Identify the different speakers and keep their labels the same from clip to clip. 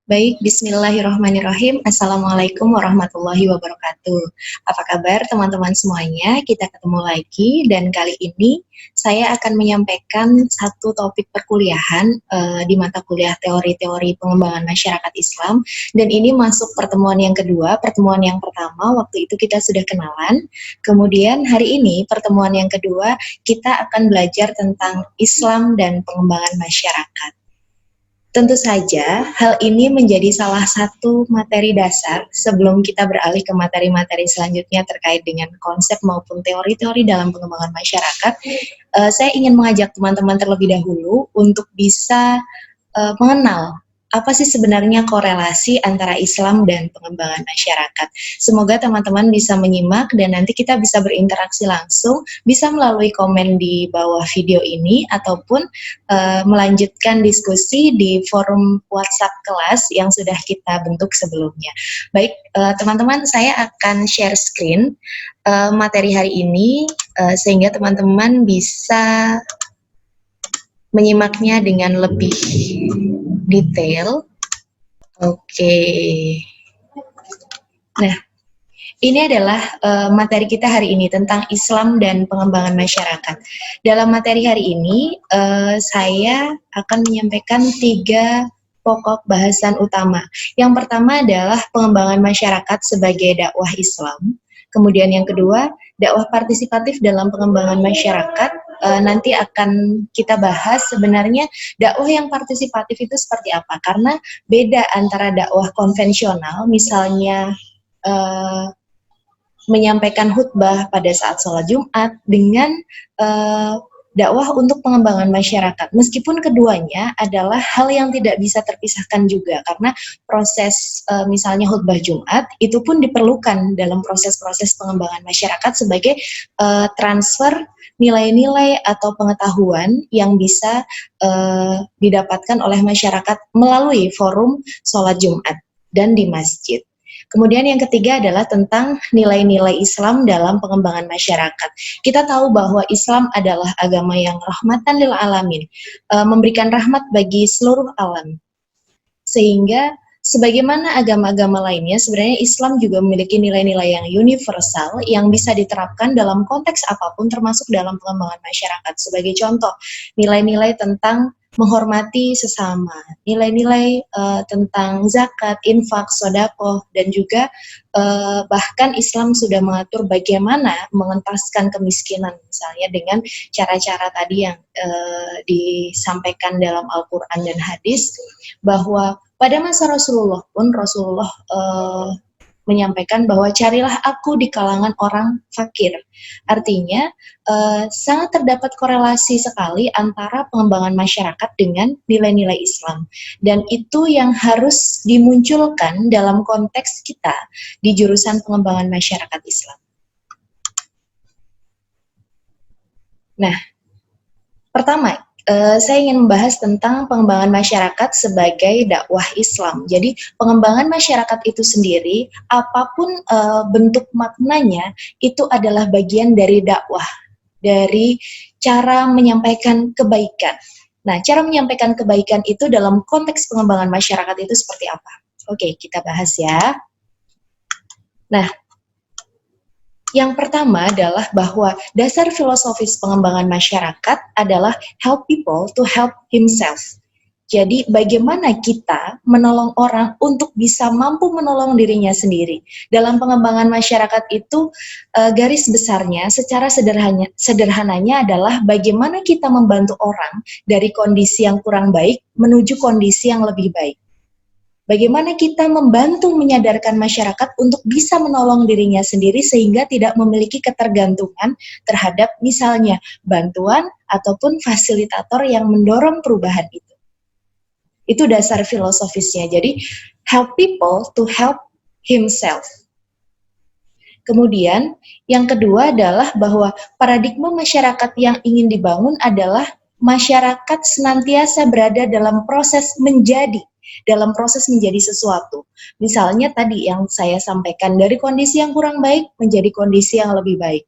Speaker 1: Baik, bismillahirrahmanirrahim. Assalamualaikum warahmatullahi wabarakatuh. Apa kabar teman-teman semuanya? Kita ketemu lagi dan kali ini saya akan menyampaikan satu topik perkuliahan di mata kuliah teori-teori pengembangan masyarakat Islam, dan ini masuk pertemuan yang kedua. Pertemuan yang pertama waktu itu kita sudah kenalan. Kemudian hari ini pertemuan yang kedua kita akan belajar tentang Islam dan pengembangan masyarakat. Tentu saja, hal ini menjadi salah satu materi dasar sebelum kita beralih ke materi-materi selanjutnya terkait dengan konsep maupun teori-teori dalam pengembangan masyarakat. Saya ingin mengajak teman-teman terlebih dahulu untuk bisa mengenal apa sih sebenarnya korelasi antara Islam dan pengembangan masyarakat. Semoga teman-teman bisa menyimak dan nanti kita bisa berinteraksi langsung, bisa melalui komen di bawah video ini ataupun melanjutkan diskusi di forum WhatsApp kelas yang sudah kita bentuk sebelumnya. Baik, teman-teman, saya akan share screen materi hari ini sehingga teman-teman bisa menyimaknya dengan lebih detail. Oke. Nah, ini adalah materi kita hari ini tentang Islam dan pengembangan masyarakat. Dalam materi hari ini, saya akan menyampaikan 3 pokok bahasan utama. Yang pertama adalah pengembangan masyarakat sebagai dakwah Islam. Kemudian yang kedua, dakwah partisipatif dalam pengembangan masyarakat. Nanti akan kita bahas sebenarnya dakwah yang partisipatif itu seperti apa. Karena beda antara dakwah konvensional, misalnya menyampaikan khutbah pada saat sholat Jumat dengan dakwah untuk pengembangan masyarakat. Meskipun keduanya adalah hal yang tidak bisa terpisahkan juga, karena proses misalnya khutbah Jumat itu pun diperlukan dalam proses-proses pengembangan masyarakat sebagai transfer nilai-nilai atau pengetahuan yang bisa didapatkan oleh masyarakat melalui forum sholat Jumat dan di masjid. Kemudian yang ketiga adalah tentang nilai-nilai Islam dalam pengembangan masyarakat. Kita tahu bahwa Islam adalah agama yang rahmatan lil alamin, memberikan rahmat bagi seluruh alam. Sehingga sebagaimana agama-agama lainnya, sebenarnya Islam juga memiliki nilai-nilai yang universal yang bisa diterapkan dalam konteks apapun termasuk dalam pengembangan masyarakat. Sebagai contoh, nilai-nilai tentang menghormati sesama, nilai-nilai tentang zakat, infak, sedekah, dan juga bahkan Islam sudah mengatur bagaimana mengentaskan kemiskinan misalnya dengan cara-cara tadi yang disampaikan dalam Al-Quran dan hadis, bahwa pada masa Rasulullah pun Rasulullah menyampaikan bahwa carilah aku di kalangan orang fakir. Artinya sangat terdapat korelasi sekali antara pengembangan masyarakat dengan nilai-nilai Islam. Dan itu yang harus dimunculkan dalam konteks kita di jurusan pengembangan masyarakat Islam. Nah, pertama, saya ingin membahas tentang pengembangan masyarakat sebagai dakwah Islam. Jadi pengembangan masyarakat itu sendiri, apapun bentuk maknanya, itu adalah bagian dari dakwah, dari cara menyampaikan kebaikan. Nah, cara menyampaikan kebaikan itu dalam konteks pengembangan masyarakat itu seperti apa? Oke, kita bahas ya. Nah, yang pertama adalah bahwa dasar filosofis pengembangan masyarakat adalah help people to help himself. Jadi bagaimana kita menolong orang untuk bisa mampu menolong dirinya sendiri. Dalam pengembangan masyarakat itu garis besarnya secara sederhananya adalah bagaimana kita membantu orang dari kondisi yang kurang baik menuju kondisi yang lebih baik. Bagaimana kita membantu menyadarkan masyarakat untuk bisa menolong dirinya sendiri sehingga tidak memiliki ketergantungan terhadap misalnya bantuan ataupun fasilitator yang mendorong perubahan itu. Itu dasar filosofisnya. Jadi help people to help himself. Kemudian yang kedua adalah bahwa paradigma masyarakat yang ingin dibangun adalah masyarakat senantiasa berada dalam proses menjadi sesuatu. Misalnya tadi yang saya sampaikan, dari kondisi yang kurang baik menjadi kondisi yang lebih baik.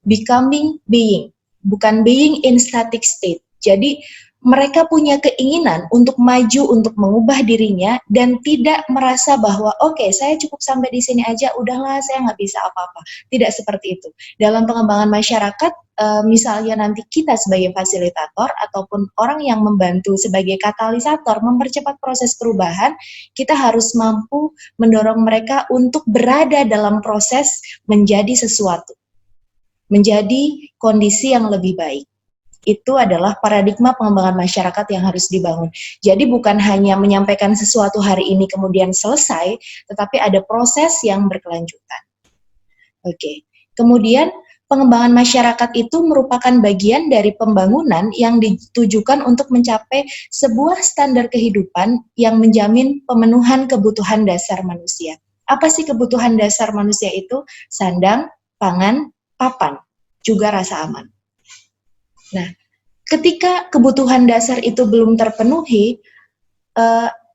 Speaker 1: Becoming being, bukan being in static state. Jadi mereka punya keinginan untuk maju, untuk mengubah dirinya, dan tidak merasa bahwa oke, saya cukup sampai di sini aja, udahlah saya nggak bisa apa-apa. Tidak seperti itu. Dalam pengembangan masyarakat, misalnya nanti kita sebagai fasilitator ataupun orang yang membantu sebagai katalisator mempercepat proses perubahan, kita harus mampu mendorong mereka untuk berada dalam proses menjadi sesuatu, menjadi kondisi yang lebih baik. Itu adalah paradigma pengembangan masyarakat yang harus dibangun. Jadi bukan hanya menyampaikan sesuatu hari ini kemudian selesai, tetapi ada proses yang berkelanjutan. Oke. Kemudian pengembangan masyarakat itu merupakan bagian dari pembangunan yang ditujukan untuk mencapai sebuah standar kehidupan yang menjamin pemenuhan kebutuhan dasar manusia. Apa sih kebutuhan dasar manusia itu? Sandang, pangan, papan, juga rasa aman. Nah, ketika kebutuhan dasar itu belum terpenuhi,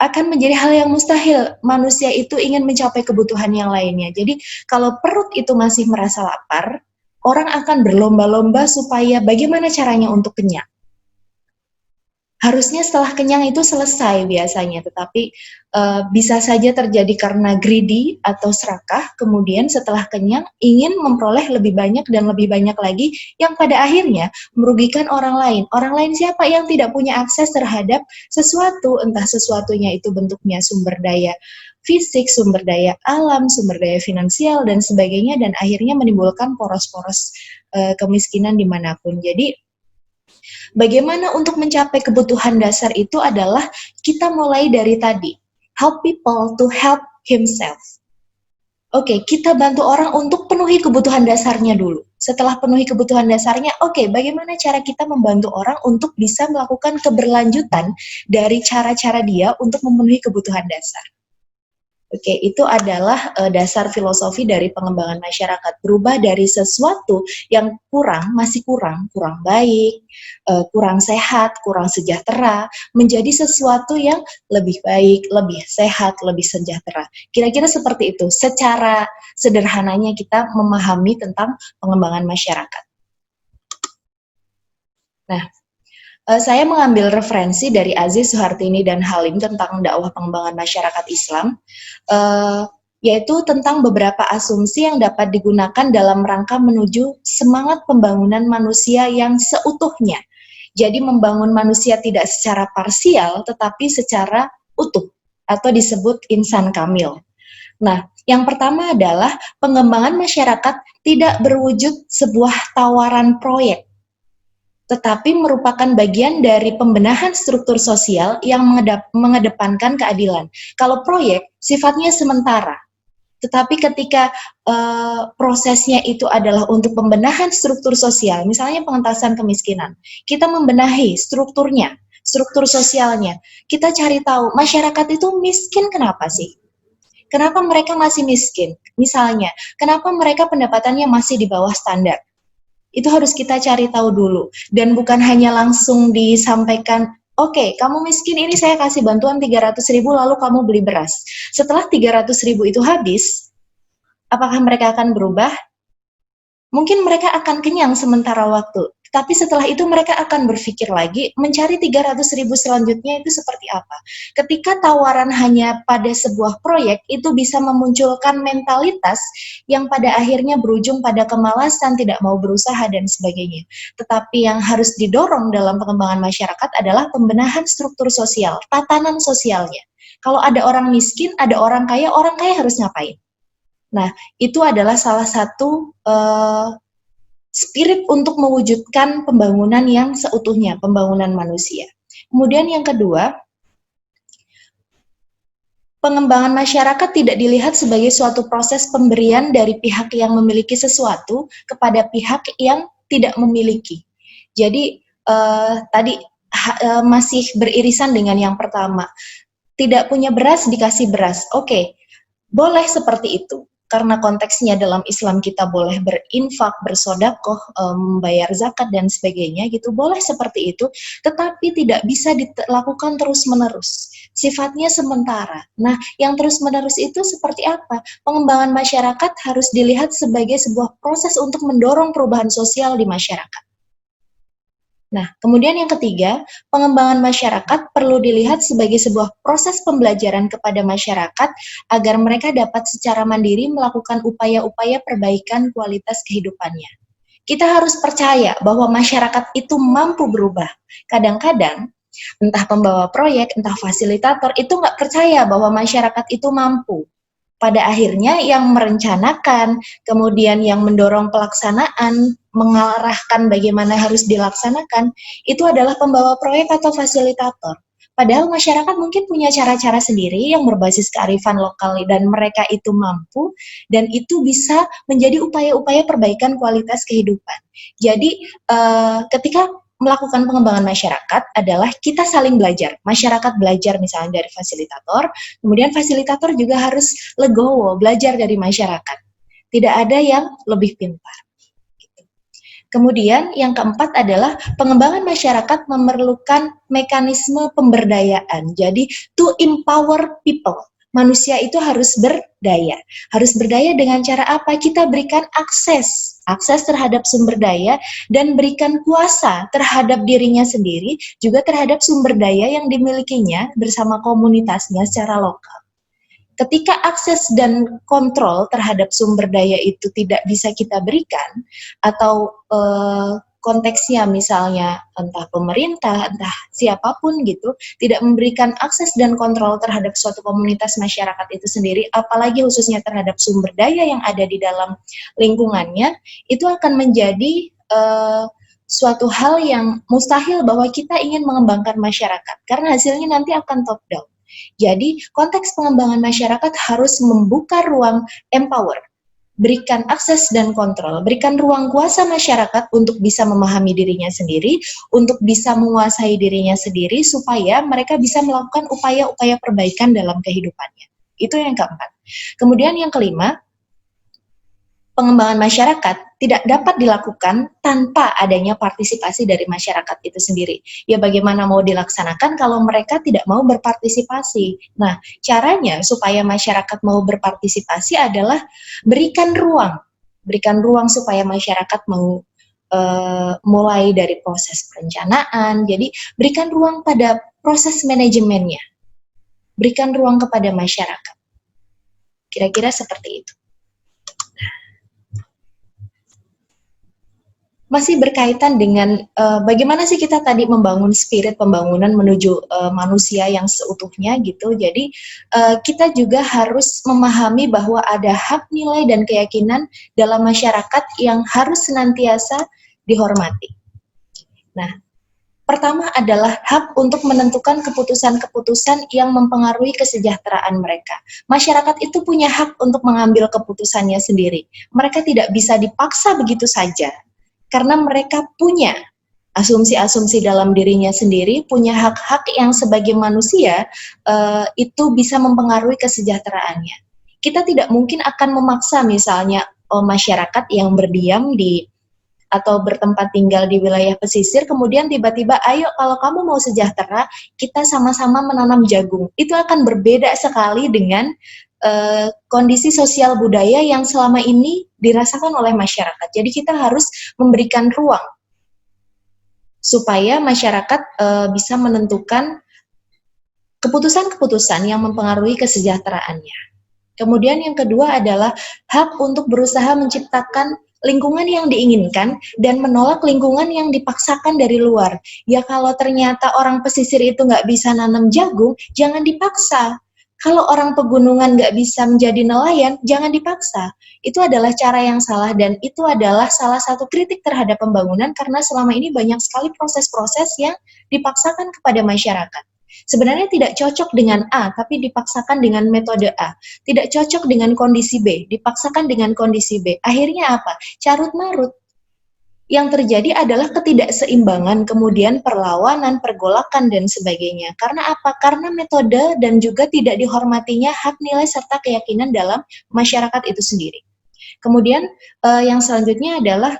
Speaker 1: akan menjadi hal yang mustahil manusia itu ingin mencapai kebutuhan yang lainnya. Jadi, kalau perut itu masih merasa lapar, orang akan berlomba-lomba supaya bagaimana caranya untuk kenyang. Harusnya setelah kenyang itu selesai biasanya, tetapi bisa saja terjadi karena greedy atau serakah, kemudian setelah kenyang ingin memperoleh lebih banyak dan lebih banyak lagi, yang pada akhirnya merugikan orang lain. Orang lain siapa? Yang tidak punya akses terhadap sesuatu, entah sesuatunya itu bentuknya sumber daya fisik, sumber daya alam, sumber daya finansial, dan sebagainya, dan akhirnya menimbulkan poros-poros kemiskinan dimanapun. Jadi, bagaimana untuk mencapai kebutuhan dasar itu adalah kita mulai dari tadi, help people to help himself. Oke, kita bantu orang untuk penuhi kebutuhan dasarnya dulu. Setelah penuhi kebutuhan dasarnya, oke, bagaimana cara kita membantu orang untuk bisa melakukan keberlanjutan dari cara-cara dia untuk memenuhi kebutuhan dasar. Oke, itu adalah dasar filosofi dari pengembangan masyarakat. Berubah dari sesuatu yang masih kurang baik, kurang sehat, kurang sejahtera, menjadi sesuatu yang lebih baik, lebih sehat, lebih sejahtera. Kira-kira seperti itu. Secara sederhananya kita memahami tentang pengembangan masyarakat. Nah, saya mengambil referensi dari Aziz, Suhartini, dan Halim tentang dakwah pengembangan masyarakat Islam, yaitu tentang beberapa asumsi yang dapat digunakan dalam rangka menuju semangat pembangunan manusia yang seutuhnya. Jadi membangun manusia tidak secara parsial, tetapi secara utuh, atau disebut insan kamil. Nah, yang pertama adalah pengembangan masyarakat tidak berwujud sebuah tawaran proyek, tetapi merupakan bagian dari pembenahan struktur sosial yang mengedepankan keadilan. Kalau proyek sifatnya sementara, tetapi ketika prosesnya itu adalah untuk pembenahan struktur sosial, misalnya pengentasan kemiskinan, kita membenahi strukturnya, struktur sosialnya. Kita cari tahu masyarakat itu miskin kenapa sih? Kenapa mereka masih miskin? Misalnya, kenapa mereka pendapatannya masih di bawah standar? Itu harus kita cari tahu dulu, dan bukan hanya langsung disampaikan, oke, kamu miskin, ini saya kasih bantuan 300.000 lalu kamu beli beras. Setelah 300.000 itu habis, apakah mereka akan berubah? Mungkin mereka akan kenyang sementara waktu, tapi setelah itu mereka akan berpikir lagi, mencari 300.000 selanjutnya itu seperti apa. Ketika tawaran hanya pada sebuah proyek, itu bisa memunculkan mentalitas yang pada akhirnya berujung pada kemalasan, tidak mau berusaha, dan sebagainya. Tetapi yang harus didorong dalam pengembangan masyarakat adalah pembenahan struktur sosial, tatanan sosialnya. Kalau ada orang miskin, ada orang kaya harus ngapain? Nah, itu adalah salah satu spirit untuk mewujudkan pembangunan yang seutuhnya, pembangunan manusia. Kemudian yang kedua, pengembangan masyarakat tidak dilihat sebagai suatu proses pemberian dari pihak yang memiliki sesuatu kepada pihak yang tidak memiliki. Jadi tadi masih beririsan dengan yang pertama. Tidak punya beras, dikasih beras. Oke, boleh seperti itu. Karena konteksnya dalam Islam kita boleh berinfak, bersodakoh, membayar zakat, dan sebagainya gitu, boleh seperti itu, tetapi tidak bisa dilakukan terus-menerus. Sifatnya sementara. Nah, yang terus-menerus itu seperti apa? Pengembangan masyarakat harus dilihat sebagai sebuah proses untuk mendorong perubahan sosial di masyarakat. Nah, kemudian yang ketiga, pengembangan masyarakat perlu dilihat sebagai sebuah proses pembelajaran kepada masyarakat agar mereka dapat secara mandiri melakukan upaya-upaya perbaikan kualitas kehidupannya. Kita harus percaya bahwa masyarakat itu mampu berubah. Kadang-kadang, entah pembawa proyek, entah fasilitator, itu nggak percaya bahwa masyarakat itu mampu. Pada akhirnya yang merencanakan, kemudian yang mendorong pelaksanaan, mengarahkan bagaimana harus dilaksanakan, itu adalah pembawa proyek atau fasilitator. Padahal masyarakat mungkin punya cara-cara sendiri yang berbasis kearifan lokal dan mereka itu mampu dan itu bisa menjadi upaya-upaya perbaikan kualitas kehidupan. Jadi ketika melakukan pengembangan masyarakat adalah kita saling belajar. Masyarakat belajar misalnya dari fasilitator, kemudian fasilitator juga harus legowo, belajar dari masyarakat. Tidak ada yang lebih pintar. Kemudian yang keempat adalah pengembangan masyarakat memerlukan mekanisme pemberdayaan. Jadi to empower people. Manusia itu harus berdaya. Harus berdaya dengan cara apa? Kita berikan akses terhadap sumber daya dan berikan kuasa terhadap dirinya sendiri, juga terhadap sumber daya yang dimilikinya bersama komunitasnya secara lokal. Ketika akses dan kontrol terhadap sumber daya itu tidak bisa kita berikan, atau konteksnya misalnya entah pemerintah, entah siapapun gitu, tidak memberikan akses dan kontrol terhadap suatu komunitas masyarakat itu sendiri, apalagi khususnya terhadap sumber daya yang ada di dalam lingkungannya, itu akan menjadi suatu hal yang mustahil bahwa kita ingin mengembangkan masyarakat, karena hasilnya nanti akan top down. Jadi, konteks pengembangan masyarakat harus membuka ruang empower, berikan akses dan kontrol, berikan ruang kuasa masyarakat untuk bisa memahami dirinya sendiri, untuk bisa menguasai dirinya sendiri, supaya mereka bisa melakukan upaya-upaya perbaikan dalam kehidupannya. Itu yang keempat. Kemudian yang kelima, pengembangan masyarakat tidak dapat dilakukan tanpa adanya partisipasi dari masyarakat itu sendiri. Ya bagaimana mau dilaksanakan kalau mereka tidak mau berpartisipasi? Nah, caranya supaya masyarakat mau berpartisipasi adalah berikan ruang supaya masyarakat mau mulai dari proses perencanaan. Jadi berikan ruang pada proses manajemennya, berikan ruang kepada masyarakat. Kira-kira seperti itu. Masih berkaitan dengan bagaimana sih kita tadi membangun spirit pembangunan menuju manusia yang seutuhnya gitu. Jadi kita juga harus memahami bahwa ada hak nilai dan keyakinan dalam masyarakat yang harus senantiasa dihormati. Nah, pertama adalah hak untuk menentukan keputusan-keputusan yang mempengaruhi kesejahteraan mereka. Masyarakat itu punya hak untuk mengambil keputusannya sendiri. Mereka tidak bisa dipaksa begitu saja. Karena mereka punya asumsi-asumsi dalam dirinya sendiri, punya hak-hak yang sebagai manusia itu bisa mempengaruhi kesejahteraannya. Kita tidak mungkin akan memaksa misalnya masyarakat yang berdiam di atau bertempat tinggal di wilayah pesisir, kemudian tiba-tiba, ayo kalau kamu mau sejahtera, kita sama-sama menanam jagung. Itu akan berbeda sekali dengan kondisi sosial budaya yang selama ini dirasakan oleh masyarakat. Jadi kita harus memberikan ruang supaya masyarakat bisa menentukan keputusan-keputusan yang mempengaruhi kesejahteraannya. Kemudian yang kedua adalah hak untuk berusaha menciptakan lingkungan yang diinginkan dan menolak lingkungan yang dipaksakan dari luar. Ya kalau ternyata orang pesisir itu nggak bisa nanam jagung, jangan dipaksa. Kalau orang pegunungan nggak bisa menjadi nelayan, jangan dipaksa. Itu adalah cara yang salah dan itu adalah salah satu kritik terhadap pembangunan karena selama ini banyak sekali proses-proses yang dipaksakan kepada masyarakat. Sebenarnya tidak cocok dengan A, tapi dipaksakan dengan metode A. Tidak cocok dengan kondisi B, dipaksakan dengan kondisi B. Akhirnya apa? Carut-marut. Yang terjadi adalah ketidakseimbangan, kemudian perlawanan, pergolakan, dan sebagainya. Karena apa? Karena metode dan juga tidak dihormatinya hak nilai serta keyakinan dalam masyarakat itu sendiri. Kemudian yang selanjutnya adalah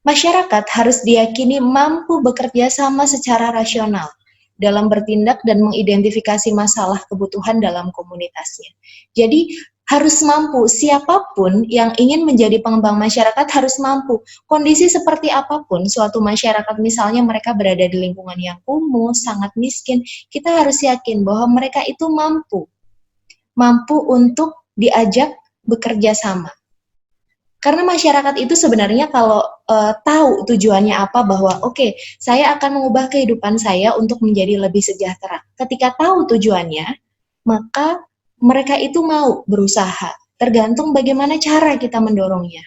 Speaker 1: masyarakat harus diyakini mampu bekerja sama secara rasional dalam bertindak dan mengidentifikasi masalah kebutuhan dalam komunitasnya. Jadi harus mampu, siapapun yang ingin menjadi pengembang masyarakat harus mampu. Kondisi seperti apapun, suatu masyarakat misalnya mereka berada di lingkungan yang kumuh, sangat miskin, kita harus yakin bahwa mereka itu mampu untuk diajak bekerja sama. Karena masyarakat itu sebenarnya kalau tahu tujuannya apa, bahwa oke, saya akan mengubah kehidupan saya untuk menjadi lebih sejahtera. Ketika tahu tujuannya, maka mereka itu mau berusaha. Tergantung bagaimana cara kita mendorongnya.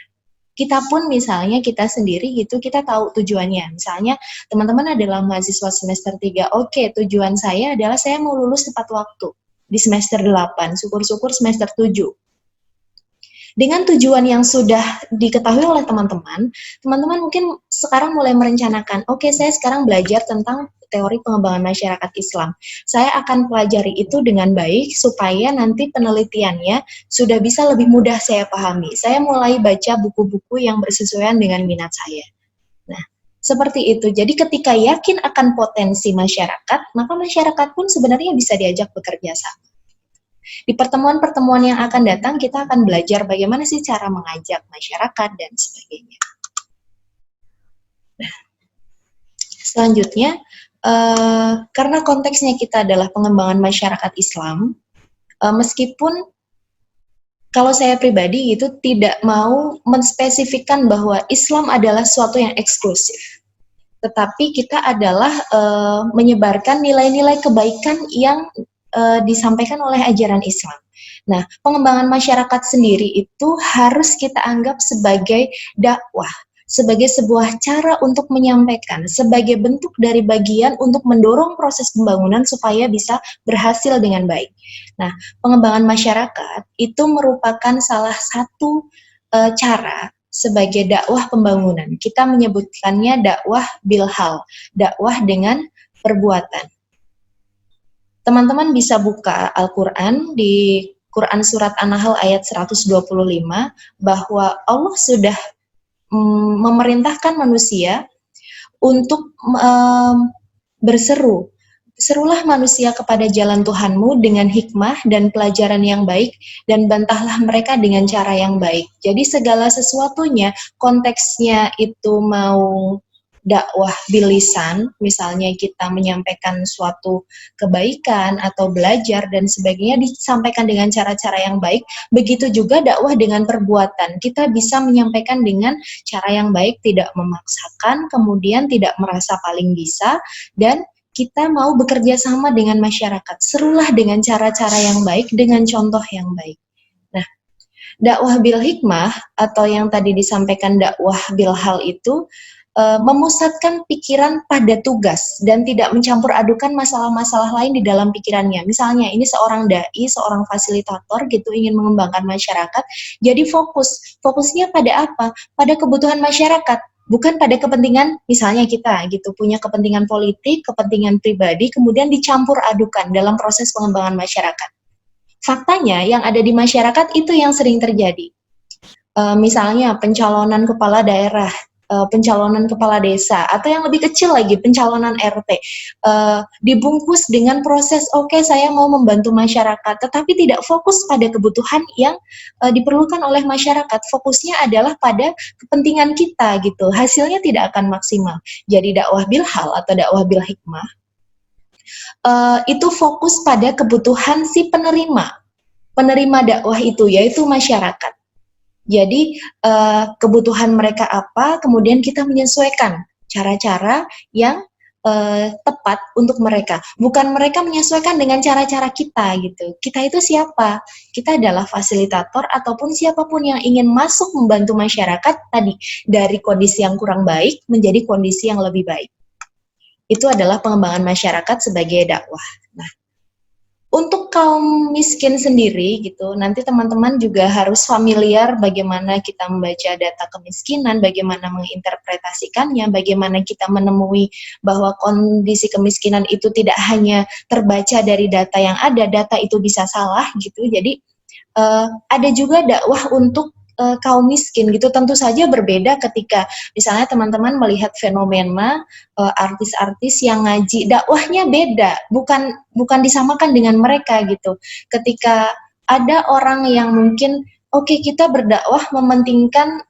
Speaker 1: Kita pun misalnya kita sendiri gitu, kita tahu tujuannya. Misalnya teman-teman adalah mahasiswa semester 3, oke, tujuan saya adalah saya mau lulus tepat waktu di semester 8, syukur-syukur semester 7. Dengan tujuan yang sudah diketahui oleh teman-teman, teman-teman mungkin sekarang mulai merencanakan, oke, saya sekarang belajar tentang teori pengembangan masyarakat Islam. Saya akan pelajari itu dengan baik supaya nanti penelitiannya sudah bisa lebih mudah saya pahami. Saya mulai baca buku-buku yang bersesuaian dengan minat saya. Nah, seperti itu. Jadi ketika yakin akan potensi masyarakat, maka masyarakat pun sebenarnya bisa diajak bekerja sama. Di pertemuan-pertemuan yang akan datang, kita akan belajar bagaimana sih cara mengajak masyarakat dan sebagainya. Nah, selanjutnya, karena konteksnya kita adalah pengembangan masyarakat Islam, meskipun kalau saya pribadi itu tidak mau menspesifikkan bahwa Islam adalah suatu yang eksklusif, tetapi kita adalah menyebarkan nilai-nilai kebaikan yang disampaikan oleh ajaran Islam. Nah, pengembangan masyarakat sendiri itu harus kita anggap sebagai dakwah, sebagai sebuah cara untuk menyampaikan, sebagai bentuk dari bagian untuk mendorong proses pembangunan supaya bisa berhasil dengan baik. Nah, pengembangan masyarakat itu merupakan salah satu cara sebagai dakwah pembangunan. Kita menyebutkannya dakwah bilhal, dakwah dengan perbuatan. Teman-teman bisa buka Al-Quran di Quran Surat An-Nahl ayat 125, bahwa Allah sudah memerintahkan manusia untuk berseru. Serulah manusia kepada jalan Tuhanmu dengan hikmah dan pelajaran yang baik, dan bantahlah mereka dengan cara yang baik. Jadi segala sesuatunya, konteksnya itu mau dakwah bilisan, misalnya kita menyampaikan suatu kebaikan atau belajar dan sebagainya, disampaikan dengan cara-cara yang baik. Begitu juga dakwah dengan perbuatan, kita bisa menyampaikan dengan cara yang baik, tidak memaksakan, kemudian tidak merasa paling bisa, dan kita mau bekerja sama dengan masyarakat. Serulah dengan cara-cara yang baik, dengan contoh yang baik. Nah, dakwah bil hikmah atau yang tadi disampaikan dakwah bil hal itu memusatkan pikiran pada tugas dan tidak mencampur adukan masalah-masalah lain di dalam pikirannya. Misalnya ini seorang dai, seorang fasilitator gitu ingin mengembangkan masyarakat, jadi fokusnya pada apa? Pada kebutuhan masyarakat, bukan pada kepentingan, misalnya kita gitu punya kepentingan politik, kepentingan pribadi, kemudian dicampur adukan dalam proses pengembangan masyarakat. Faktanya yang ada di masyarakat itu yang sering terjadi. Misalnya pencalonan kepala daerah, pencalonan kepala desa, atau yang lebih kecil lagi pencalonan RT, dibungkus dengan proses oke, saya mau membantu masyarakat, tetapi tidak fokus pada kebutuhan yang diperlukan oleh masyarakat. Fokusnya adalah pada kepentingan kita gitu, hasilnya tidak akan maksimal. Jadi dakwah bil hal atau dakwah bil hikmah itu fokus pada kebutuhan si penerima dakwah itu, yaitu masyarakat. Jadi kebutuhan mereka apa, kemudian kita menyesuaikan cara-cara yang tepat untuk mereka. Bukan mereka menyesuaikan dengan cara-cara kita gitu. Kita itu siapa? Kita adalah fasilitator ataupun siapapun yang ingin masuk membantu masyarakat tadi, dari kondisi yang kurang baik menjadi kondisi yang lebih baik. Itu adalah pengembangan masyarakat sebagai dakwah. Nah, untuk kaum miskin sendiri gitu, nanti teman-teman juga harus familiar bagaimana kita membaca data kemiskinan, bagaimana menginterpretasikannya, bagaimana kita menemui bahwa kondisi kemiskinan itu tidak hanya terbaca dari data yang ada, data itu bisa salah gitu. Jadi ada juga dakwah untuk kaum miskin gitu. Tentu saja berbeda ketika misalnya teman-teman melihat fenomena artis-artis yang ngaji, dakwahnya beda, bukan disamakan dengan mereka gitu. Ketika Ada orang yang mungkin oke, kita berdakwah mementingkan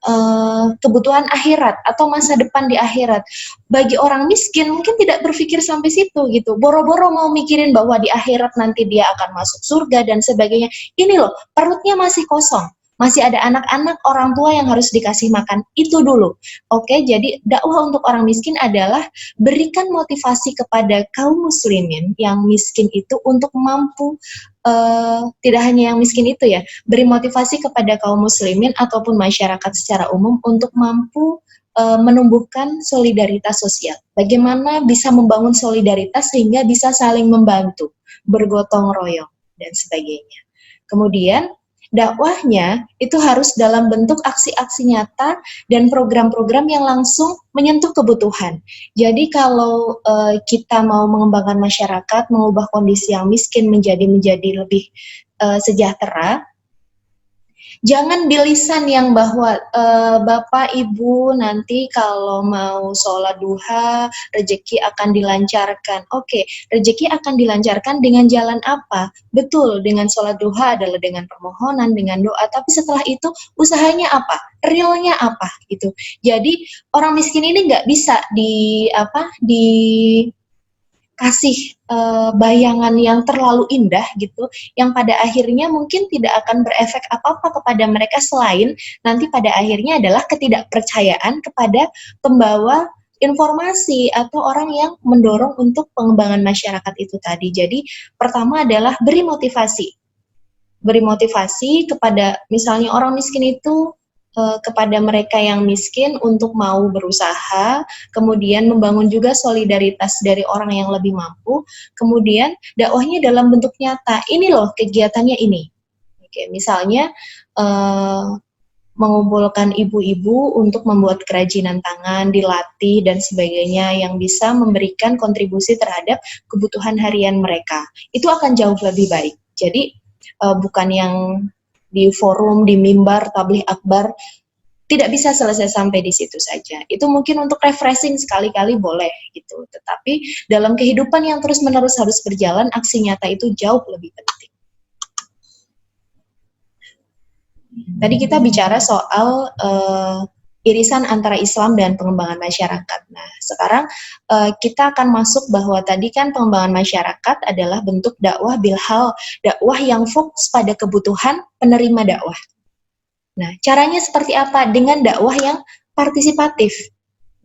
Speaker 1: kebutuhan akhirat atau masa depan di akhirat. Bagi orang miskin mungkin tidak berpikir sampai situ gitu. Boro-boro mau mikirin bahwa di akhirat nanti dia akan masuk surga dan sebagainya. Ini loh, perutnya masih kosong. Masih ada anak-anak, orang tua yang harus dikasih makan. Itu dulu. Oke, jadi dakwah untuk orang miskin adalah berikan motivasi kepada kaum muslimin yang miskin itu untuk mampu, tidak hanya yang miskin itu ya, beri motivasi kepada kaum muslimin ataupun masyarakat secara umum untuk mampu menumbuhkan solidaritas sosial. Bagaimana bisa membangun solidaritas sehingga bisa saling membantu, bergotong royong dan sebagainya. Kemudian dakwahnya itu harus dalam bentuk aksi-aksi nyata dan program-program yang langsung menyentuh kebutuhan. Jadi kalau kita mau mengembangkan masyarakat, mengubah kondisi yang miskin menjadi lebih sejahtera, jangan di lisan yang bahwa Bapak Ibu nanti kalau mau sholat duha rezeki akan dilancarkan. Oke, rezeki akan dilancarkan dengan jalan apa? Betul, dengan sholat duha adalah dengan permohonan, dengan doa. Tapi setelah itu usahanya apa? Realnya apa? Gitu. Jadi orang miskin ini nggak bisa kasih bayangan yang terlalu indah gitu, yang pada akhirnya mungkin tidak akan berefek apa-apa kepada mereka selain nanti pada akhirnya adalah ketidakpercayaan kepada pembawa informasi atau orang yang mendorong untuk pengembangan masyarakat itu tadi. Jadi pertama adalah beri motivasi kepada misalnya orang miskin itu kepada mereka yang miskin untuk mau berusaha, kemudian membangun juga solidaritas dari orang yang lebih mampu, kemudian dakwahnya dalam bentuk nyata. Ini loh kegiatannya ini. Oke, misalnya mengumpulkan ibu-ibu untuk membuat kerajinan tangan, dilatih dan sebagainya yang bisa memberikan kontribusi terhadap kebutuhan harian mereka. Itu akan jauh lebih baik. Jadi bukan yang di forum, di mimbar, tabligh akbar, tidak bisa selesai sampai di situ saja. Itu mungkin untuk refreshing sekali-kali boleh gitu. Tetapi dalam kehidupan yang terus-menerus harus berjalan, aksi nyata itu jauh lebih penting. Tadi kita bicara soal irisan antara Islam dan pengembangan masyarakat. Nah, sekarang kita akan masuk bahwa tadi kan pengembangan masyarakat adalah bentuk dakwah bilhal, dakwah yang fokus pada kebutuhan penerima dakwah. Nah, caranya seperti apa? Dengan dakwah yang partisipatif,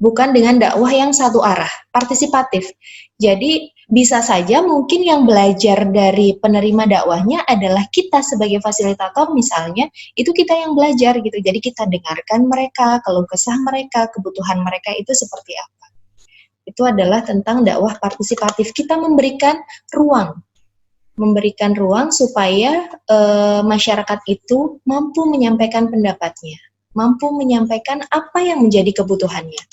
Speaker 1: bukan dengan dakwah yang satu arah, partisipatif. Jadi bisa saja mungkin yang belajar dari penerima dakwahnya adalah kita sebagai fasilitator misalnya, itu kita yang belajar gitu. Jadi kita dengarkan mereka, keluh kesah mereka, kebutuhan mereka itu seperti apa. Itu adalah tentang dakwah partisipatif. Kita memberikan ruang supaya masyarakat itu mampu menyampaikan pendapatnya, mampu menyampaikan apa yang menjadi kebutuhannya.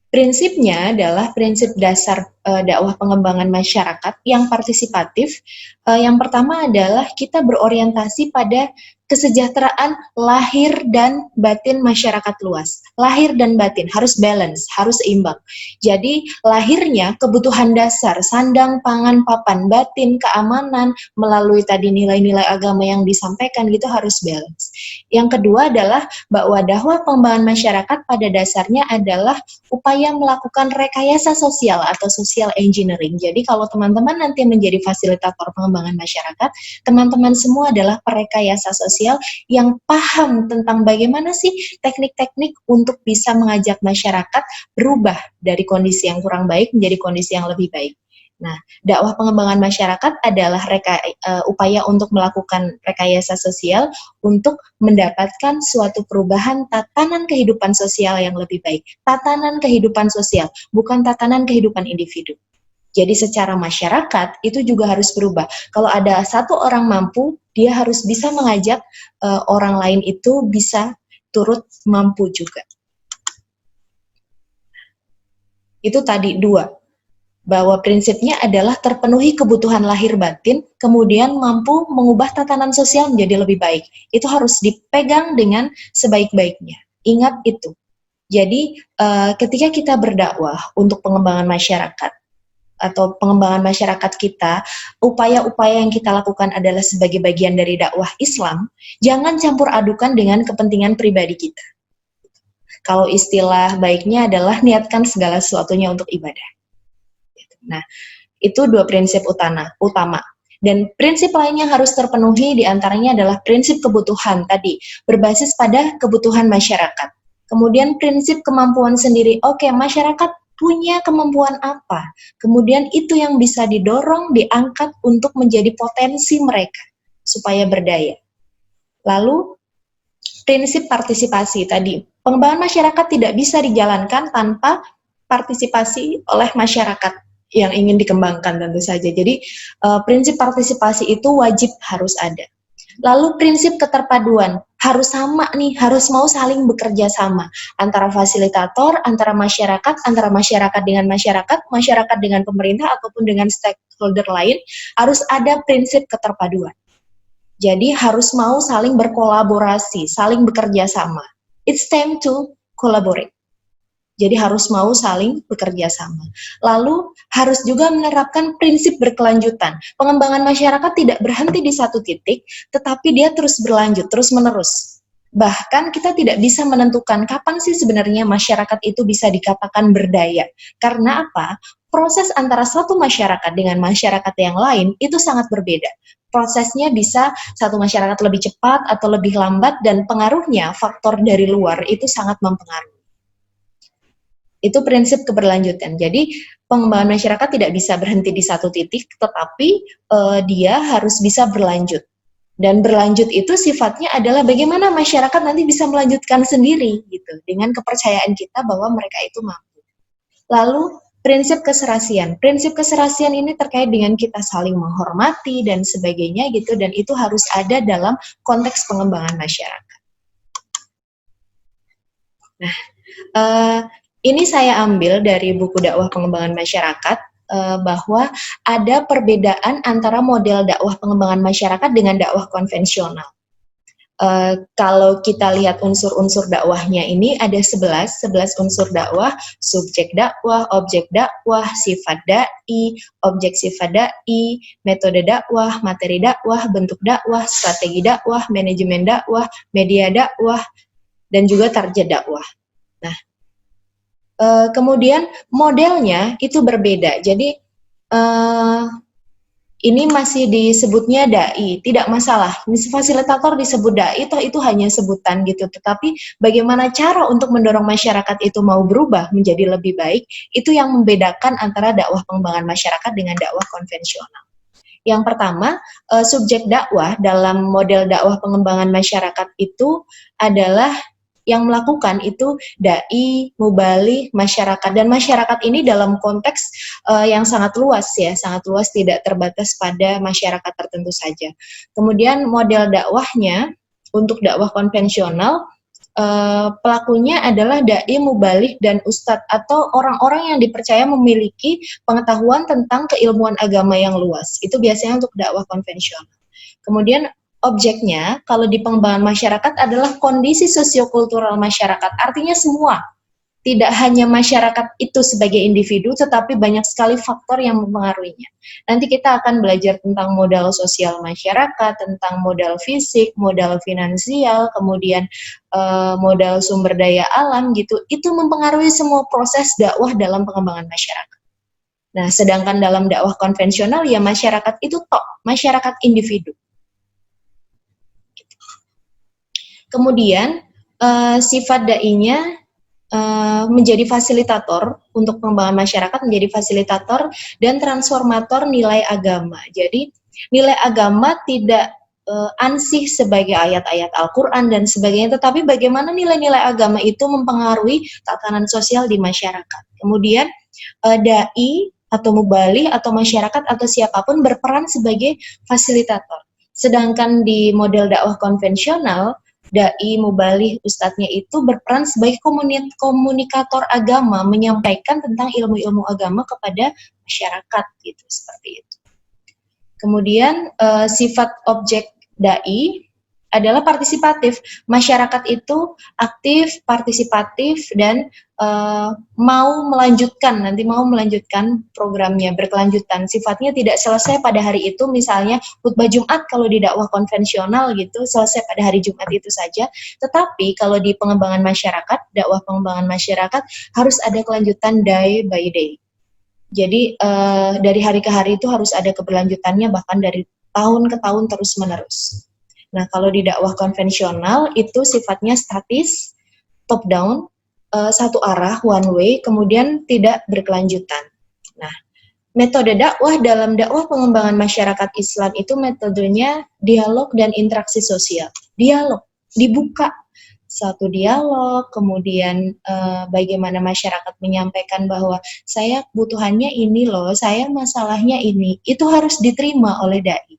Speaker 1: Prinsipnya adalah prinsip dasar dakwah pengembangan masyarakat yang partisipatif. Yang pertama adalah kita berorientasi pada kesejahteraan lahir dan batin masyarakat luas. Lahir dan batin harus balance, harus seimbang. Jadi lahirnya kebutuhan dasar, sandang, pangan, papan, batin, keamanan, melalui tadi nilai-nilai agama yang disampaikan gitu harus balance. Yang kedua adalah bahwa dakwah pengembangan masyarakat pada dasarnya adalah upaya melakukan rekayasa sosial atau social engineering. Jadi kalau teman-teman nanti menjadi fasilitator pengembangan masyarakat, teman-teman semua adalah perekayasa sosial yang paham tentang bagaimana sih teknik-teknik untuk bisa mengajak masyarakat berubah dari kondisi yang kurang baik menjadi kondisi yang lebih baik. Nah, dakwah pengembangan masyarakat adalah upaya untuk melakukan rekayasa sosial untuk mendapatkan suatu perubahan tatanan kehidupan sosial yang lebih baik. Tatanan kehidupan sosial, bukan tatanan kehidupan individu. Jadi secara masyarakat itu juga harus berubah. Kalau ada satu orang mampu, dia harus bisa mengajak orang lain itu bisa turut mampu juga. Itu tadi dua. Bahwa prinsipnya adalah terpenuhi kebutuhan lahir batin, kemudian mampu mengubah tatanan sosial menjadi lebih baik. Itu harus dipegang dengan sebaik-baiknya. Ingat itu. Jadi ketika kita berdakwah untuk pengembangan masyarakat, atau pengembangan masyarakat kita, upaya-upaya yang kita lakukan adalah sebagai bagian dari dakwah Islam, jangan campur adukan dengan kepentingan pribadi kita. Kalau istilah baiknya adalah niatkan segala sesuatunya untuk ibadah. Nah, itu dua prinsip utama. Dan prinsip lainnya harus terpenuhi, diantaranya adalah prinsip kebutuhan tadi, berbasis pada kebutuhan masyarakat. Kemudian prinsip kemampuan sendiri, oke, masyarakat punya kemampuan apa? Kemudian itu yang bisa didorong, diangkat untuk menjadi potensi mereka, supaya berdaya. Lalu, prinsip partisipasi tadi, pengembangan masyarakat tidak bisa dijalankan tanpa partisipasi oleh masyarakat yang ingin dikembangkan tentu saja. Jadi prinsip partisipasi itu wajib harus ada. Lalu prinsip keterpaduan harus sama nih, harus mau saling bekerja sama antara fasilitator, antara masyarakat dengan masyarakat, masyarakat dengan pemerintah ataupun dengan stakeholder lain, harus ada prinsip keterpaduan. Jadi harus mau saling berkolaborasi, saling bekerja sama. It's time to collaborate. Jadi harus mau saling bekerja sama. Lalu harus juga menerapkan prinsip berkelanjutan. Pengembangan masyarakat tidak berhenti di satu titik, tetapi dia terus berlanjut, terus menerus. Bahkan kita tidak bisa menentukan kapan sih sebenarnya masyarakat itu bisa dikatakan berdaya. Karena apa? Proses antara satu masyarakat dengan masyarakat yang lain itu sangat berbeda. Prosesnya bisa satu masyarakat lebih cepat atau lebih lambat, dan pengaruhnya faktor dari luar itu sangat mempengaruhi. Itu prinsip keberlanjutan. Jadi pengembangan masyarakat tidak bisa berhenti di satu titik, tetapi dia harus bisa berlanjut. Dan berlanjut itu sifatnya adalah bagaimana masyarakat nanti bisa melanjutkan sendiri gitu, dengan kepercayaan kita bahwa mereka itu mampu. Lalu prinsip keserasian. Prinsip keserasian ini terkait dengan kita saling menghormati dan sebagainya gitu, dan itu harus ada dalam konteks pengembangan masyarakat. Nah, ini saya ambil dari buku dakwah pengembangan masyarakat, bahwa ada perbedaan antara model dakwah pengembangan masyarakat dengan dakwah konvensional. Kalau kita lihat unsur-unsur dakwahnya ini ada 11 unsur dakwah: subjek dakwah, objek dakwah, sifat dai, objek sifat dai, metode dakwah, materi dakwah, bentuk dakwah, strategi dakwah, manajemen dakwah, media dakwah, dan juga target dakwah. Nah, kemudian modelnya itu berbeda. Jadi ini masih disebutnya dai, tidak masalah. Fasilitator disebut dai, itu hanya sebutan gitu. Tetapi bagaimana cara untuk mendorong masyarakat itu mau berubah menjadi lebih baik, itu yang membedakan antara dakwah pengembangan masyarakat dengan dakwah konvensional. Yang pertama, subjek dakwah dalam model dakwah pengembangan masyarakat itu adalah yang melakukan itu dai, mubalik, masyarakat. Dan masyarakat ini dalam konteks yang sangat luas ya, sangat luas, tidak terbatas pada masyarakat tertentu saja. Kemudian model dakwahnya untuk dakwah konvensional, pelakunya adalah dai, mubalik, dan ustadz atau orang-orang yang dipercaya memiliki pengetahuan tentang keilmuan agama yang luas. Itu biasanya untuk dakwah konvensional. Kemudian objeknya kalau di pengembangan masyarakat adalah kondisi sosiokultural masyarakat, artinya semua, tidak hanya masyarakat itu sebagai individu, tetapi banyak sekali faktor yang mempengaruhinya. Nanti kita akan belajar tentang modal sosial masyarakat, tentang modal fisik, modal finansial, kemudian modal sumber daya alam gitu. Itu mempengaruhi semua proses dakwah dalam pengembangan masyarakat. Nah, sedangkan dalam dakwah konvensional ya masyarakat itu masyarakat individu. Kemudian sifat dai-nya menjadi fasilitator untuk pengembangan masyarakat, menjadi fasilitator dan transformator nilai agama. Jadi nilai agama tidak ansih sebagai ayat-ayat Al-Quran dan sebagainya, tetapi bagaimana nilai-nilai agama itu mempengaruhi tatanan sosial di masyarakat. Kemudian dai atau mubalik atau masyarakat atau siapapun berperan sebagai fasilitator. Sedangkan di model dakwah konvensional, dai, mubalik, ustadznya itu berperan sebagai komunikator agama, menyampaikan tentang ilmu-ilmu agama kepada masyarakat gitu, seperti itu. Kemudian sifat objek dai adalah partisipatif. Masyarakat itu aktif, partisipatif, dan mau melanjutkan programnya berkelanjutan. Sifatnya tidak selesai pada hari itu, misalnya khutbah Jumat kalau di dakwah konvensional gitu selesai pada hari Jumat itu saja. Tetapi kalau di pengembangan masyarakat, dakwah pengembangan masyarakat harus ada kelanjutan day by day. Jadi dari hari ke hari itu harus ada keberlanjutannya, bahkan dari tahun ke tahun terus menerus. Nah, kalau di dakwah konvensional itu sifatnya statis, top down, satu arah, one way, kemudian tidak berkelanjutan. Nah, metode dakwah dalam dakwah pengembangan masyarakat Islam itu metodenya dialog dan interaksi sosial. Dialog, dibuka satu dialog, kemudian bagaimana masyarakat menyampaikan bahwa saya kebutuhannya ini loh, saya masalahnya ini, itu harus diterima oleh dai.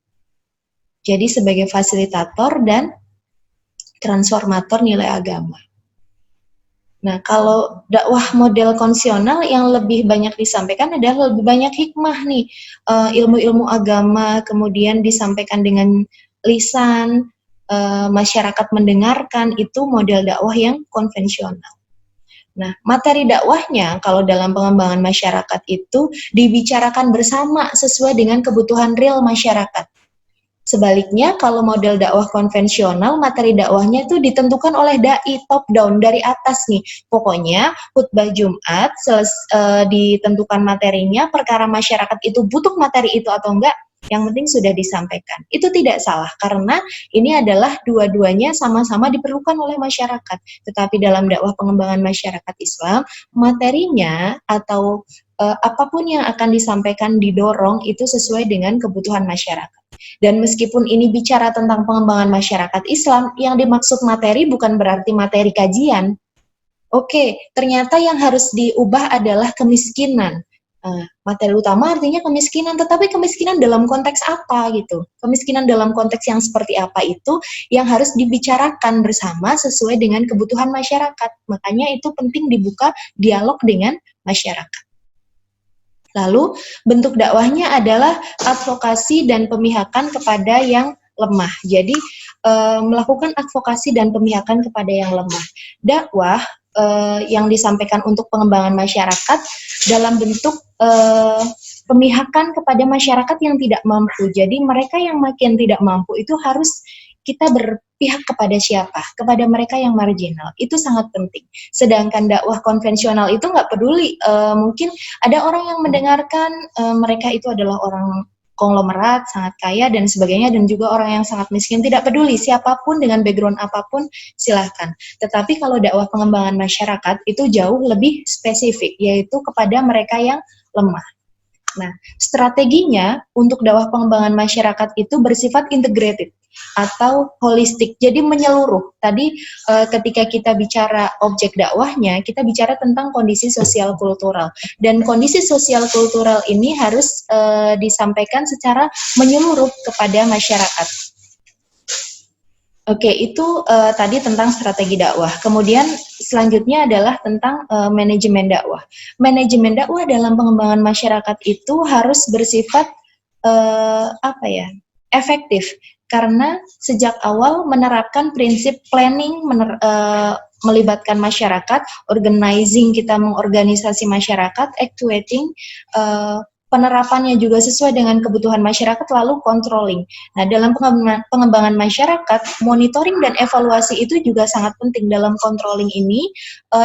Speaker 1: Jadi sebagai fasilitator dan transformator nilai agama. Nah, kalau dakwah model konvensional yang lebih banyak disampaikan adalah lebih banyak hikmah nih, ilmu-ilmu agama, kemudian disampaikan dengan lisan, masyarakat mendengarkan, itu model dakwah yang konvensional. Nah, materi dakwahnya kalau dalam pengembangan masyarakat itu dibicarakan bersama sesuai dengan kebutuhan real masyarakat. Sebaliknya, kalau model dakwah konvensional, materi dakwahnya itu ditentukan oleh dai top down dari atas nih. Pokoknya khutbah Jumat ditentukan materinya, perkara masyarakat itu butuh materi itu atau enggak, yang penting sudah disampaikan. Itu tidak salah karena ini adalah dua-duanya sama-sama diperlukan oleh masyarakat. Tetapi dalam dakwah pengembangan masyarakat Islam, materinya atau apapun yang akan disampaikan didorong itu sesuai dengan kebutuhan masyarakat. Dan meskipun ini bicara tentang pengembangan masyarakat Islam, yang dimaksud materi bukan berarti materi kajian. Oke, ternyata yang harus diubah adalah kemiskinan. Materi utama artinya kemiskinan, tetapi kemiskinan dalam konteks apa gitu? Kemiskinan dalam konteks yang seperti apa itu yang harus dibicarakan bersama sesuai dengan kebutuhan masyarakat. Makanya itu penting dibuka dialog dengan masyarakat. Lalu bentuk dakwahnya adalah advokasi dan pemihakan kepada yang lemah. Jadi melakukan advokasi dan pemihakan kepada yang lemah. Dakwah yang disampaikan untuk pengembangan masyarakat dalam bentuk pemihakan kepada masyarakat yang tidak mampu. Jadi mereka yang makin tidak mampu itu harus kita berpihak kepada siapa? Kepada mereka yang marginal. Itu sangat penting. Sedangkan dakwah konvensional itu nggak peduli. Mungkin ada orang yang mendengarkan mereka itu adalah orang konglomerat, sangat kaya dan sebagainya, dan juga orang yang sangat miskin. Tidak peduli siapapun dengan background apapun, silahkan. Tetapi kalau dakwah pengembangan masyarakat itu jauh lebih spesifik, yaitu kepada mereka yang lemah. Nah, strateginya untuk dakwah pengembangan masyarakat itu bersifat integrated atau holistik, jadi menyeluruh. Tadi ketika kita bicara objek dakwahnya, kita bicara tentang kondisi sosial kultural, dan kondisi sosial kultural ini harus disampaikan secara menyeluruh kepada masyarakat. Oke, itu tadi tentang strategi dakwah. Kemudian selanjutnya adalah tentang manajemen dakwah. Manajemen dakwah dalam pengembangan masyarakat itu harus bersifat efektif, karena sejak awal menerapkan prinsip planning, melibatkan masyarakat, organizing, kita mengorganisasi masyarakat, actuating, penerapannya juga sesuai dengan kebutuhan masyarakat, lalu controlling. Nah, dalam pengembangan masyarakat, monitoring dan evaluasi itu juga sangat penting dalam controlling ini,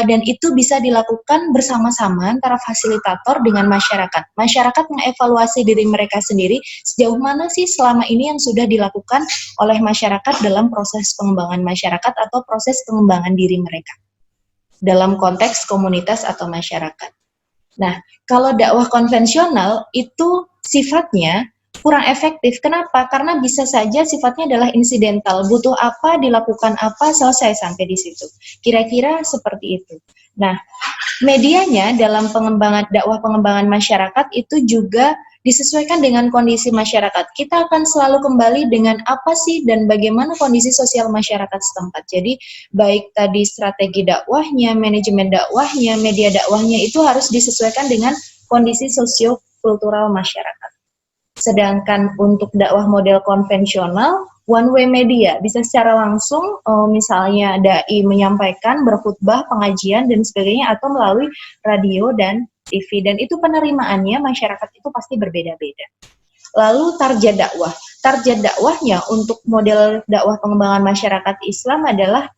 Speaker 1: dan itu bisa dilakukan bersama-sama antara fasilitator dengan masyarakat. Masyarakat mengevaluasi diri mereka sendiri, sejauh mana sih selama ini yang sudah dilakukan oleh masyarakat dalam proses pengembangan masyarakat atau proses pengembangan diri mereka dalam konteks komunitas atau masyarakat. Nah, kalau dakwah konvensional itu sifatnya kurang efektif. Kenapa? Karena bisa saja sifatnya adalah insidental. Butuh apa, dilakukan apa, selesai sampai di situ. Kira-kira seperti itu. Nah, medianya dalam dakwah pengembangan masyarakat itu juga disesuaikan dengan kondisi masyarakat. Kita akan selalu kembali dengan apa sih dan bagaimana kondisi sosial masyarakat setempat. Jadi baik tadi strategi dakwahnya, manajemen dakwahnya, media dakwahnya itu harus disesuaikan dengan kondisi sosio-kultural masyarakat. Sedangkan untuk dakwah model konvensional, one way media, bisa secara langsung, misalnya dai menyampaikan, berkhutbah, pengajian dan sebagainya, atau melalui radio dan TV, dan itu penerimaannya masyarakat itu pasti berbeda-beda. Lalu target dakwahnya untuk model dakwah pengembangan masyarakat Islam adalah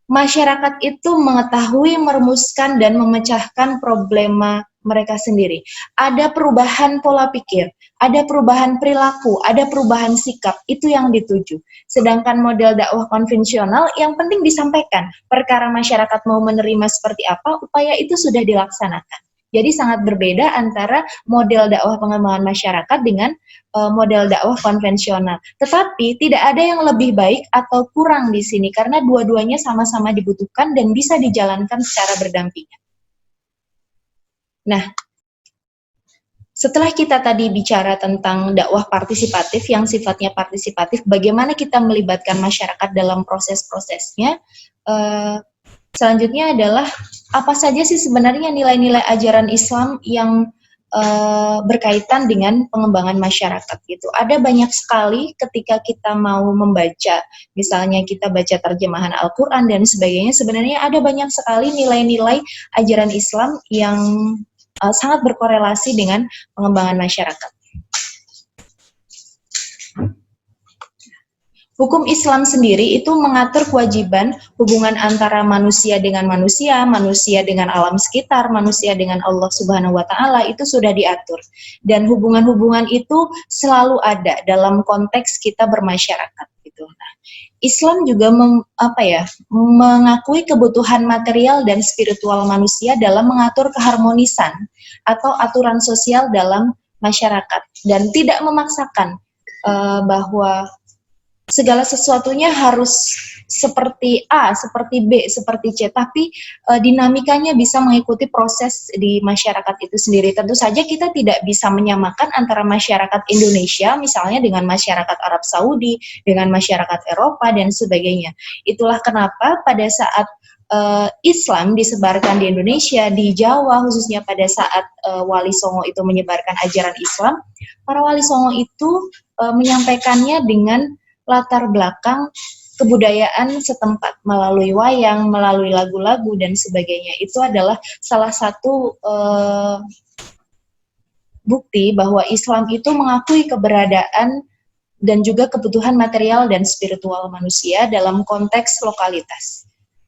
Speaker 1: masyarakat itu mengetahui, merumuskan, dan memecahkan problema mereka sendiri. Ada perubahan pola pikir, ada perubahan perilaku, ada perubahan sikap, itu yang dituju. Sedangkan model dakwah konvensional yang penting disampaikan, perkara masyarakat mau menerima seperti apa, upaya itu sudah dilaksanakan. Jadi sangat berbeda antara model dakwah pengembangan masyarakat dengan model dakwah konvensional. Tetapi tidak ada yang lebih baik atau kurang di sini karena dua-duanya sama-sama dibutuhkan dan bisa dijalankan secara berdampingan. Nah, setelah kita tadi bicara tentang dakwah partisipatif yang sifatnya partisipatif, bagaimana kita melibatkan masyarakat dalam proses-prosesnya, selanjutnya adalah apa saja sih sebenarnya nilai-nilai ajaran Islam yang berkaitan dengan pengembangan masyarakat gitu. Ada banyak sekali ketika kita mau membaca, misalnya kita baca terjemahan Al-Quran dan sebagainya, sebenarnya ada banyak sekali nilai-nilai ajaran Islam yang sangat berkorelasi dengan pengembangan masyarakat. Hukum Islam sendiri itu mengatur kewajiban hubungan antara manusia dengan manusia, manusia dengan alam sekitar, manusia dengan Allah Subhanahu wa Ta'ala, itu sudah diatur. Dan hubungan-hubungan itu selalu ada dalam konteks kita bermasyarakat gitu. Nah, Islam juga mengakui kebutuhan material dan spiritual manusia dalam mengatur keharmonisan atau aturan sosial dalam masyarakat dan tidak memaksakan bahwa segala sesuatunya harus seperti A, seperti B, seperti C, tapi dinamikanya bisa mengikuti proses di masyarakat itu sendiri. Tentu saja kita tidak bisa menyamakan antara masyarakat Indonesia misalnya dengan masyarakat Arab Saudi, dengan masyarakat Eropa dan sebagainya. Itulah kenapa pada saat Islam disebarkan di Indonesia, di Jawa khususnya pada saat Wali Songo itu menyebarkan ajaran Islam, para Wali Songo itu menyampaikannya dengan latar belakang kebudayaan setempat melalui wayang, melalui lagu-lagu dan sebagainya. Itu adalah salah satu bukti bahwa Islam itu mengakui keberadaan dan juga kebutuhan material dan spiritual manusia dalam konteks lokalitas.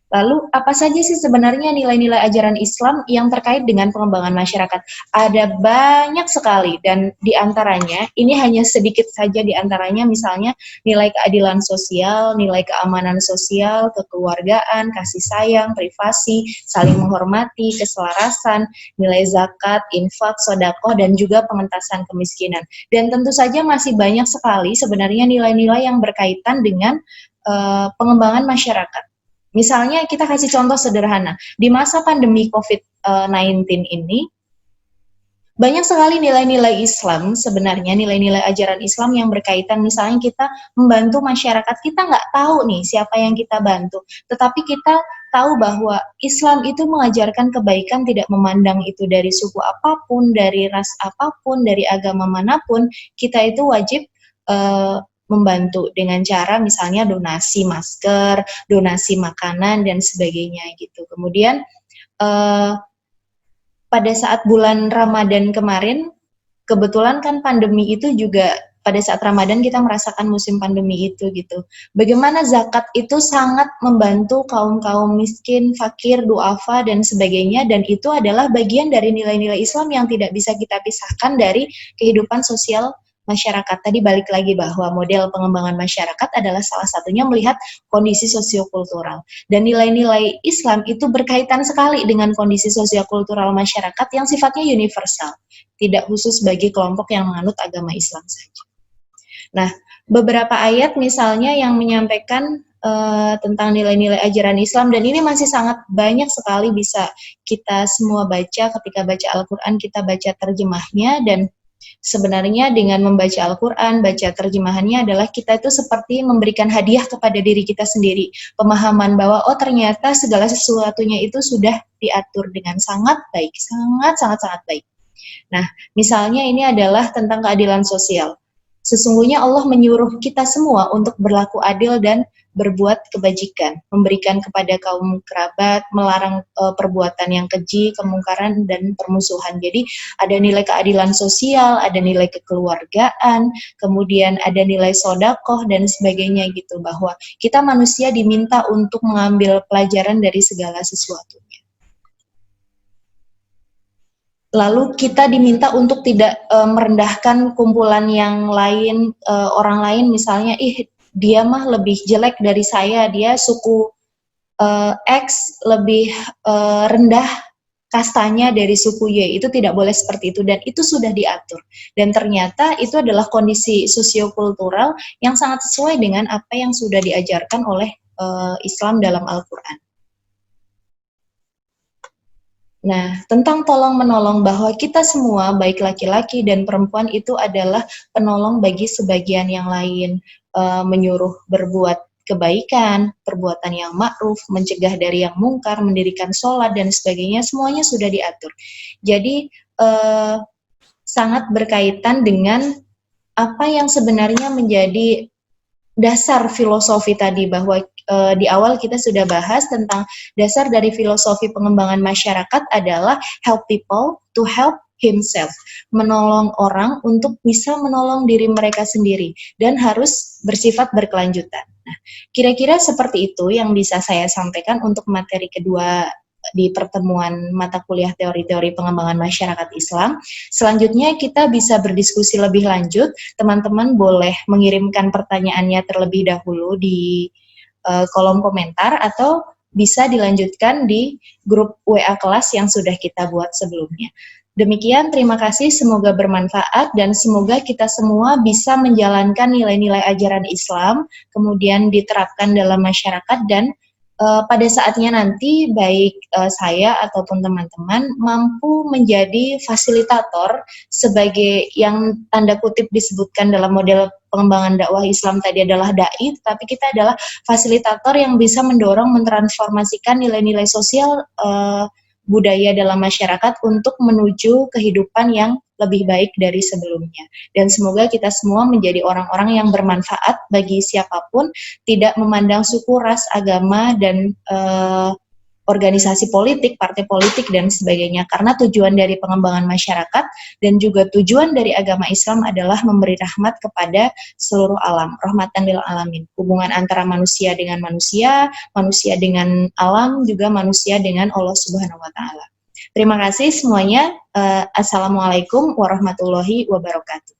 Speaker 1: Lalu apa saja sih sebenarnya nilai-nilai ajaran Islam yang terkait dengan pengembangan masyarakat? Ada banyak sekali dan diantaranya, ini hanya sedikit saja diantaranya, misalnya nilai keadilan sosial, nilai keamanan sosial, kekeluargaan, kasih sayang, privasi, saling menghormati, keselarasan, nilai zakat, infak, sedekah, dan juga pengentasan kemiskinan. Dan tentu saja masih banyak sekali sebenarnya nilai-nilai yang berkaitan dengan pengembangan masyarakat. Misalnya kita kasih contoh sederhana, di masa pandemi COVID-19 ini, banyak sekali nilai-nilai Islam sebenarnya, nilai-nilai ajaran Islam yang berkaitan, misalnya kita membantu masyarakat, kita nggak tahu nih siapa yang kita bantu, tetapi kita tahu bahwa Islam itu mengajarkan kebaikan tidak memandang itu dari suku apapun, dari ras apapun, dari agama manapun, kita itu wajib membantu dengan cara misalnya donasi masker, donasi makanan dan sebagainya gitu. Kemudian pada saat bulan Ramadan kemarin, kebetulan kan pandemi itu juga pada saat Ramadan kita merasakan musim pandemi itu gitu. Bagaimana zakat itu sangat membantu kaum-kaum miskin, fakir, duafa dan sebagainya, dan itu adalah bagian dari nilai-nilai Islam yang tidak bisa kita pisahkan dari kehidupan sosial masyarakat. Tadi balik lagi bahwa model pengembangan masyarakat adalah salah satunya melihat kondisi sosiokultural. Dan nilai-nilai Islam itu berkaitan sekali dengan kondisi sosiokultural masyarakat yang sifatnya universal, tidak khusus bagi kelompok yang menganut agama Islam saja. Nah, beberapa ayat misalnya yang menyampaikan tentang nilai-nilai ajaran Islam, dan ini masih sangat banyak sekali bisa kita semua baca. Ketika baca Al-Quran, kita baca terjemahnya, dan sebenarnya dengan membaca Al-Quran, baca terjemahannya adalah kita itu seperti memberikan hadiah kepada diri kita sendiri. Pemahaman bahwa oh ternyata segala sesuatunya itu sudah diatur dengan sangat baik, sangat baik. Nah, misalnya ini adalah tentang keadilan sosial. Sesungguhnya Allah menyuruh kita semua untuk berlaku adil dan berbuat kebajikan, memberikan kepada kaum kerabat, melarang perbuatan yang keji, kemungkaran, dan permusuhan. Jadi ada nilai keadilan sosial, ada nilai kekeluargaan, kemudian ada nilai sodakoh, dan sebagainya gitu, bahwa kita manusia diminta untuk mengambil pelajaran dari segala sesuatu. Lalu kita diminta untuk tidak merendahkan kumpulan yang lain, orang lain misalnya, dia mah lebih jelek dari saya, dia suku X lebih rendah kastanya dari suku Y. Itu tidak boleh seperti itu, dan itu sudah diatur. Dan ternyata itu adalah kondisi sosiokultural yang sangat sesuai dengan apa yang sudah diajarkan oleh Islam dalam Al-Quran. Nah, tentang tolong-menolong, bahwa kita semua, baik laki-laki dan perempuan, itu adalah penolong bagi sebagian yang lain, menyuruh berbuat kebaikan, perbuatan yang ma'ruf, mencegah dari yang mungkar, mendirikan sholat, dan sebagainya, semuanya sudah diatur. Jadi, sangat berkaitan dengan apa yang sebenarnya menjadi dasar filosofi tadi, bahwa di awal kita sudah bahas tentang dasar dari filosofi pengembangan masyarakat adalah help people to help himself, menolong orang untuk bisa menolong diri mereka sendiri, dan harus bersifat berkelanjutan. Nah, kira-kira seperti itu yang bisa saya sampaikan untuk materi kedua di pertemuan mata kuliah teori-teori pengembangan masyarakat Islam. Selanjutnya kita bisa berdiskusi lebih lanjut. Teman-teman boleh mengirimkan pertanyaannya terlebih dahulu di kolom komentar, atau bisa dilanjutkan di grup WA kelas yang sudah kita buat sebelumnya. Demikian, terima kasih, semoga bermanfaat, dan semoga kita semua bisa menjalankan nilai-nilai ajaran Islam, kemudian diterapkan dalam masyarakat, dan pada saatnya nanti baik saya ataupun teman-teman mampu menjadi fasilitator sebagai yang tanda kutip disebutkan dalam model pengembangan dakwah Islam tadi adalah dai, tapi kita adalah fasilitator yang bisa mendorong, mentransformasikan nilai-nilai sosial budaya dalam masyarakat untuk menuju kehidupan yang lebih baik dari sebelumnya. Dan semoga kita semua menjadi orang-orang yang bermanfaat bagi siapapun, tidak memandang suku, ras, agama, dan organisasi politik, partai politik, dan sebagainya. Karena tujuan dari pengembangan masyarakat dan juga tujuan dari agama Islam adalah memberi rahmat kepada seluruh alam, rahmatan lil alamin. Hubungan antara manusia dengan manusia, manusia dengan alam, juga manusia dengan Allah Subhanahu wa Ta'ala. Terima kasih semuanya. Assalamualaikum warahmatullahi wabarakatuh.